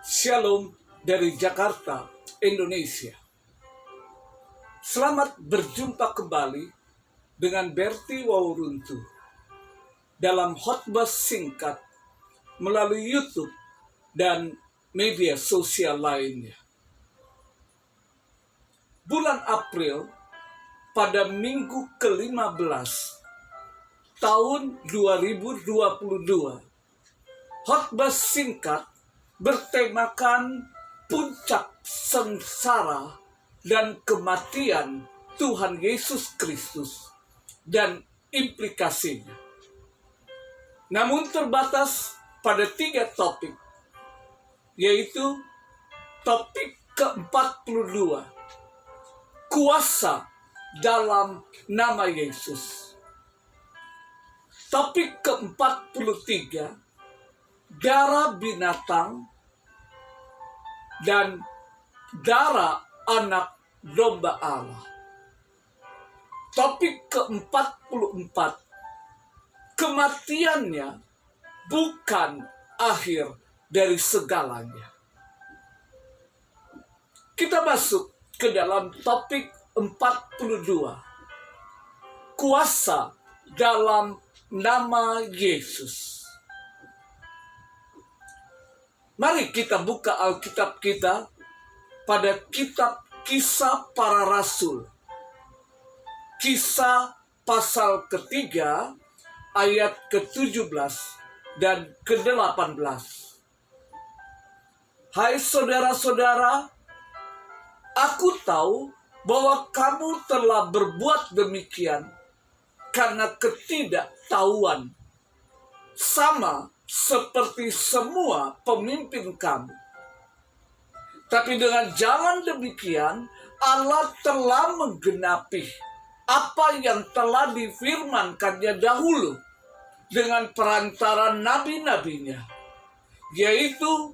Shalom dari Jakarta, Indonesia. Selamat berjumpa kembali dengan Berti Wauruntu dalam khotbah singkat melalui YouTube dan media sosial lainnya. Bulan April pada minggu ke-15 tahun 2022, khotbah singkat bertemakan puncak sengsara dan kematian Tuhan Yesus Kristus dan implikasinya. Namun terbatas pada 3 topik, yaitu topik ke-42, kuasa dalam nama Yesus. Topik ke-43, darah binatang dan darah anak domba Allah. Topik ke-44, kematiannya bukan akhir dari segalanya. Kita masuk ke dalam topik 42, kuasa dalam nama Yesus. Mari kita buka Alkitab kita pada kitab Kisah Para Rasul. Kisah pasal ketiga ayat ke-17 dan ke-18. Hai saudara-saudara, aku tahu bahwa kamu telah berbuat demikian karena ketidaktahuan, sama seperti semua pemimpin kamu. Tapi dengan jalan demikian, Allah telah menggenapi apa yang telah difirmankannya dahulu dengan perantara nabi-nabinya, yaitu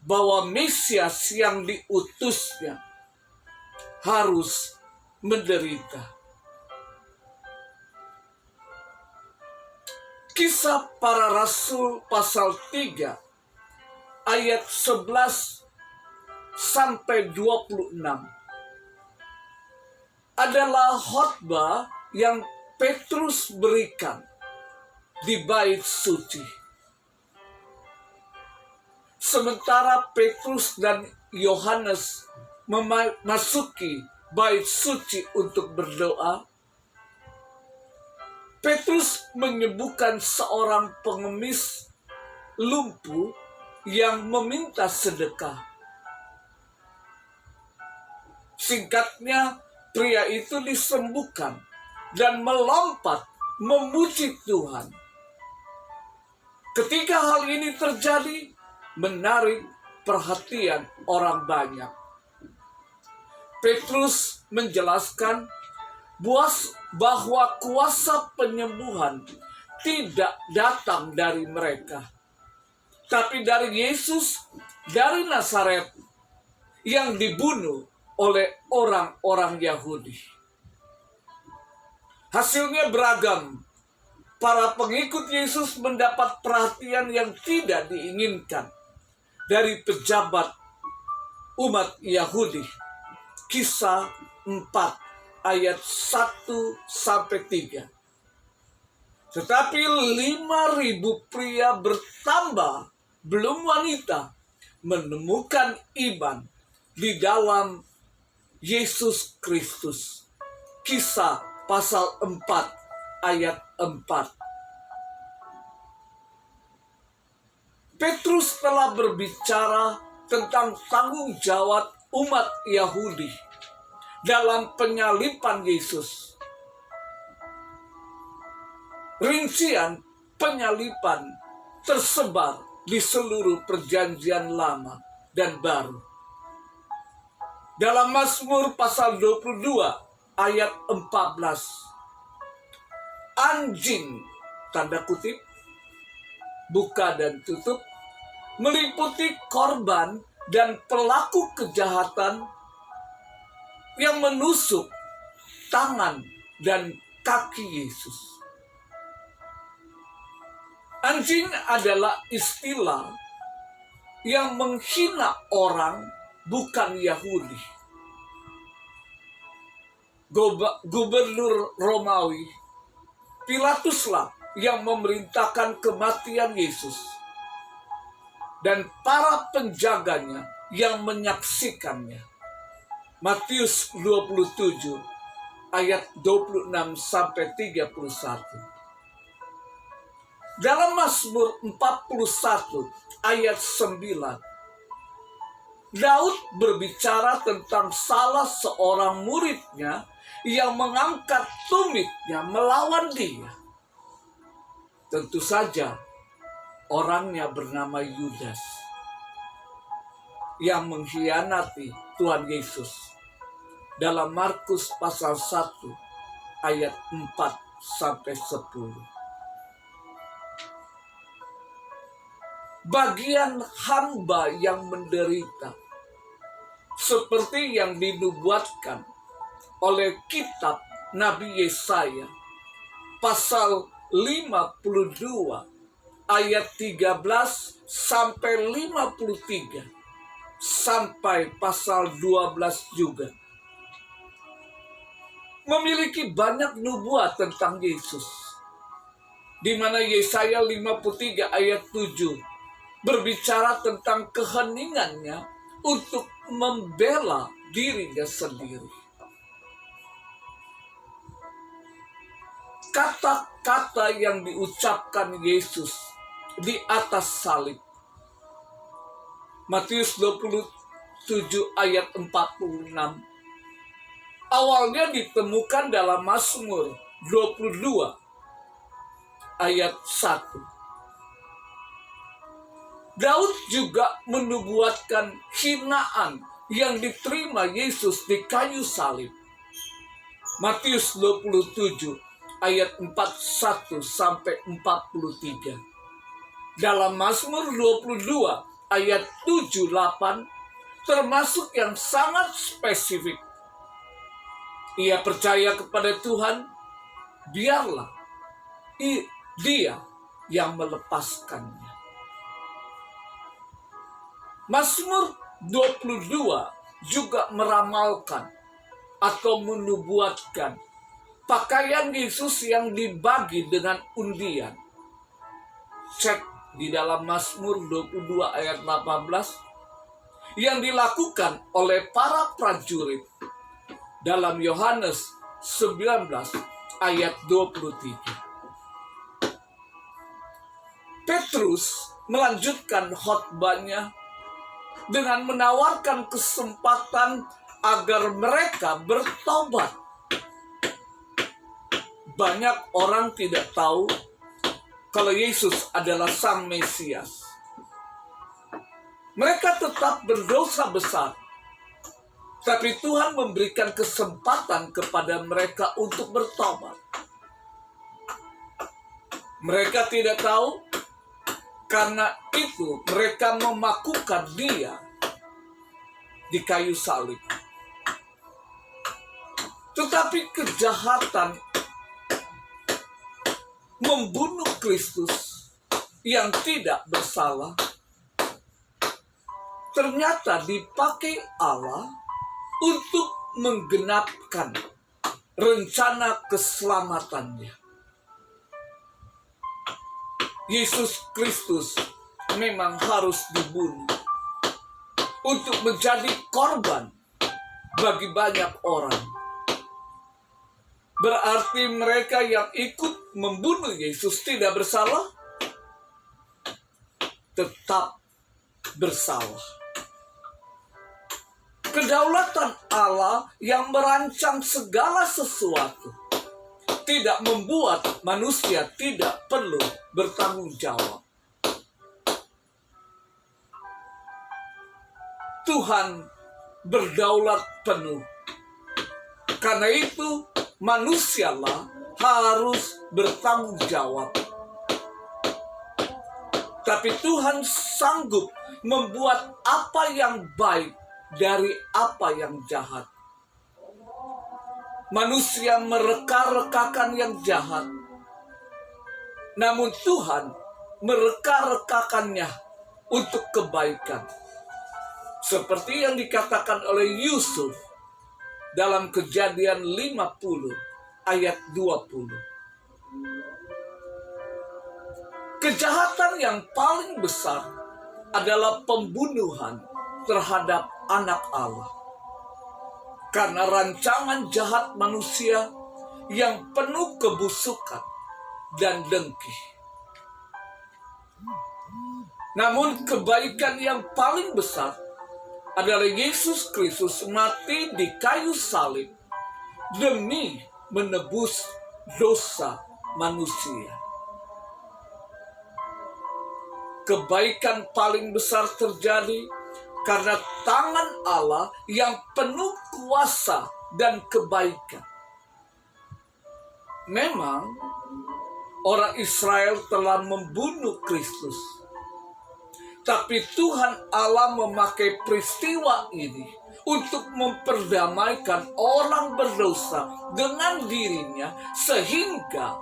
bahwa Mesias yang diutusnya harus menderita. Kisah Para Rasul pasal 3 ayat 11 sampai 26 adalah khotbah yang Petrus berikan di bait suci. Sementara Petrus dan Yohanes memasuki bait suci untuk berdoa, Petrus menyembuhkan seorang pengemis lumpuh yang meminta sedekah. Singkatnya, pria itu disembuhkan dan melompat memuji Tuhan. Ketika hal ini terjadi, menarik perhatian orang banyak. Petrus menjelaskan bahwa kuasa penyembuhan tidak datang dari mereka, tapi dari Yesus dari Nazaret yang dibunuh oleh orang-orang Yahudi. Hasilnya beragam. Para pengikut Yesus mendapat perhatian yang tidak diinginkan dari pejabat umat Yahudi. Kisah 4 ayat 1-3. Tetapi 5.000 pria bertambah, belum wanita, menemukan iman di dalam Yesus Kristus. Kisah pasal 4 ayat 4. Petrus telah berbicara tentang tanggung jawab umat Yahudi dalam penyaliban Yesus. Rincian penyaliban tersebar di seluruh perjanjian lama dan baru. Dalam Mazmur pasal 22 ayat 14, anjing, tanda kutip, buka dan tutup, meliputi korban dan pelaku kejahatan yang menusuk tangan dan kaki Yesus. Anjing adalah istilah yang menghina orang bukan Yahudi. Gubernur Romawi Pilatuslah yang memerintahkan kematian Yesus, dan para penjaganya yang menyaksikannya. Matius 27 ayat 26 sampai 31. Dalam Mazmur 41 ayat 9, Daud berbicara tentang salah seorang muridnya yang mengangkat tumitnya melawan dia. Tentu saja orangnya bernama Yudas yang mengkhianati Tuhan Yesus. Dalam Markus pasal 1 ayat 4 sampai 10. Bagian hamba yang menderita, seperti yang dinubuatkan oleh kitab Nabi Yesaya pasal 52 ayat 13 sampai 53 sampai pasal 12 juga memiliki banyak nubuat tentang Yesus, di mana Yesaya 53 ayat 7 berbicara tentang keheningannya untuk membela dirinya sendiri. Kata-kata yang diucapkan Yesus di atas salib, Matius 27 ayat 46, awalnya ditemukan dalam Mazmur 22 ayat 1. Daud juga menubuatkan hinaan yang diterima Yesus di kayu salib. Matius 27 ayat 41 sampai 43. Dalam Mazmur 22 ayat 78 termasuk yang sangat spesifik. Ia percaya kepada Tuhan, biarlah Dia yang melepaskannya. Mazmur 22 juga meramalkan atau menubuatkan pakaian Yesus yang dibagi dengan undian. Cek di dalam Mazmur 22 ayat 18 yang dilakukan oleh para prajurit dalam Yohanes 19 ayat 23. Petrus melanjutkan khotbahnya dengan menawarkan kesempatan agar mereka bertobat. Banyak orang tidak tahu kalau Yesus adalah Sang Mesias. Mereka tetap berdosa besar, tapi Tuhan memberikan kesempatan kepada mereka untuk bertobat. Mereka tidak tahu, karena itu mereka memakukan Dia di kayu salib. Tetapi kejahatan membunuh Kristus yang tidak bersalah ternyata dipakai Allah untuk menggenapkan rencana keselamatannya. Yesus Kristus memang harus dibunuh untuk menjadi korban bagi banyak orang. Berarti mereka yang ikut membunuh Yesus tidak bersalah? Tetap bersalah. Kedaulatan Allah yang merancang segala sesuatu tidak membuat manusia tidak perlu bertanggung jawab. Tuhan berdaulat penuh. Karena itu manusialah harus bertanggung jawab. Tapi Tuhan sanggup membuat apa yang baik dari apa yang jahat. Manusia mereka-rekakan yang jahat, namun Tuhan mereka-rekakannya untuk kebaikan. Seperti yang dikatakan oleh Yusuf dalam Kejadian 50 ayat 20. Kejahatan yang paling besar adalah pembunuhan terhadap anak Allah. Karena rancangan jahat manusia yang penuh kebusukan dan dengki. Namun kebaikan yang paling besar adalah Yesus Kristus mati di kayu salib demi menebus dosa manusia. Kebaikan paling besar terjadi karena tangan Allah yang penuh kuasa dan kebaikan. Memang orang Israel telah membunuh Kristus. Tapi Tuhan Allah memakai peristiwa ini untuk memperdamaikan orang berdosa dengan dirinya sehingga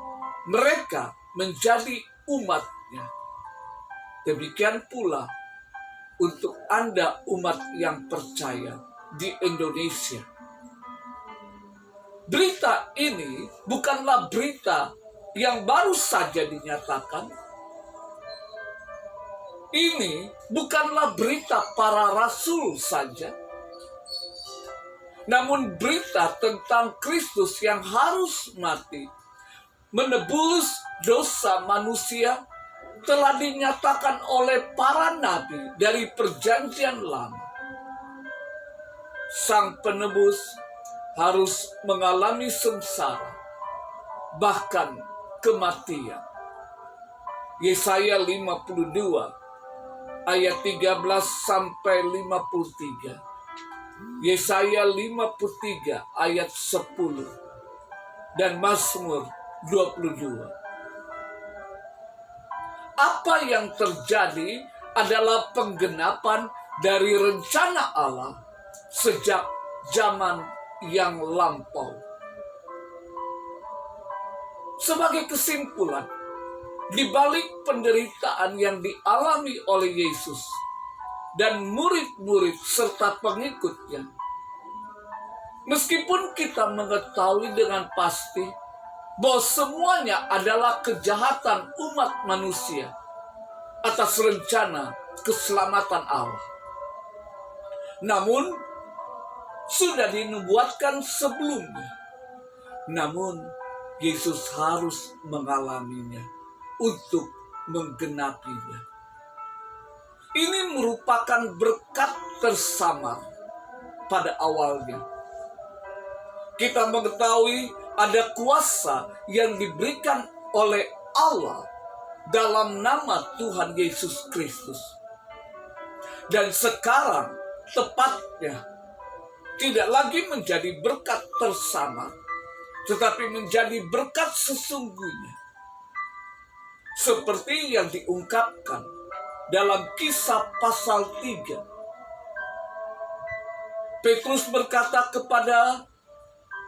mereka menjadi umat-Nya. Demikian pula untuk Anda umat yang percaya di Indonesia. Berita ini bukanlah berita yang baru saja dinyatakan. Ini bukanlah berita para rasul saja. Namun berita tentang Kristus yang harus mati, menebus dosa manusia, telah dinyatakan oleh para nabi dari Perjanjian Lama. Sang penebus harus mengalami sengsara, bahkan kematian. Yesaya 52 ayat 13 sampai 53. Yesaya 53 ayat 10 dan Mazmur 22. Apa yang terjadi adalah penggenapan dari rencana Allah sejak zaman yang lampau. Sebagai kesimpulan, di balik penderitaan yang dialami oleh Yesus dan murid-murid serta pengikutnya, meskipun kita mengetahui dengan pasti bahwa semuanya adalah kejahatan umat manusia atas rencana keselamatan Allah, namun sudah dinubuatkan sebelumnya. Namun Yesus harus mengalaminya untuk menggenapinya. Ini merupakan berkat tersamar pada awalnya. Kita mengetahui ada kuasa yang diberikan oleh Allah dalam nama Tuhan Yesus Kristus. Dan sekarang tepatnya tidak lagi menjadi berkat tersamar, tetapi menjadi berkat sesungguhnya. Seperti yang diungkapkan dalam Kisah pasal 3. Petrus berkata kepada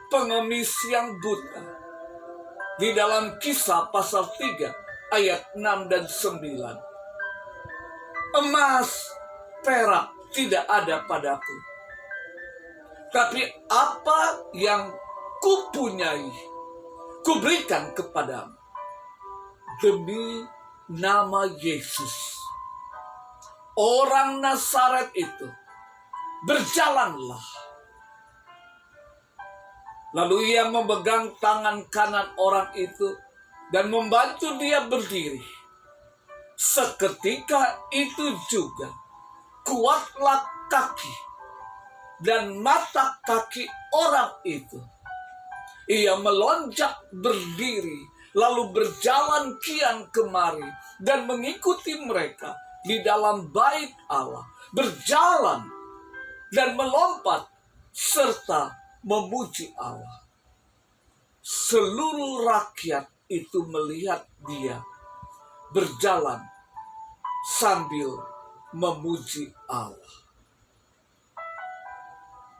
pengemis yang buta di dalam Kisah pasal 3 ayat 6 dan 9. Emas, perak tidak ada padaku, tapi apa yang kupunyai, kuberikan kepadamu. Demi nama Yesus, orang Nazaret itu, berjalanlah. Lalu ia memegang tangan kanan orang itu dan membantu dia berdiri. Seketika itu juga kuatlah kaki dan mata kaki orang itu. Ia melonjak berdiri, lalu berjalan kian kemari dan mengikuti mereka di dalam bait Allah, berjalan dan melompat serta memuji Allah. Seluruh rakyat itu melihat dia berjalan sambil memuji Allah.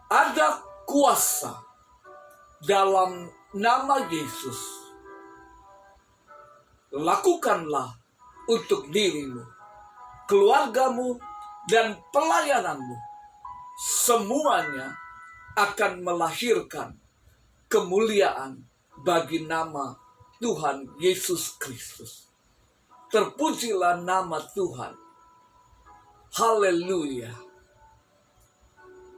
Ada kuasa dalam nama Yesus. Lakukanlah untuk dirimu keluargamu, dan pelayananmu, semuanya akan melahirkan kemuliaan bagi nama Tuhan Yesus Kristus. Terpujilah nama Tuhan. Haleluya.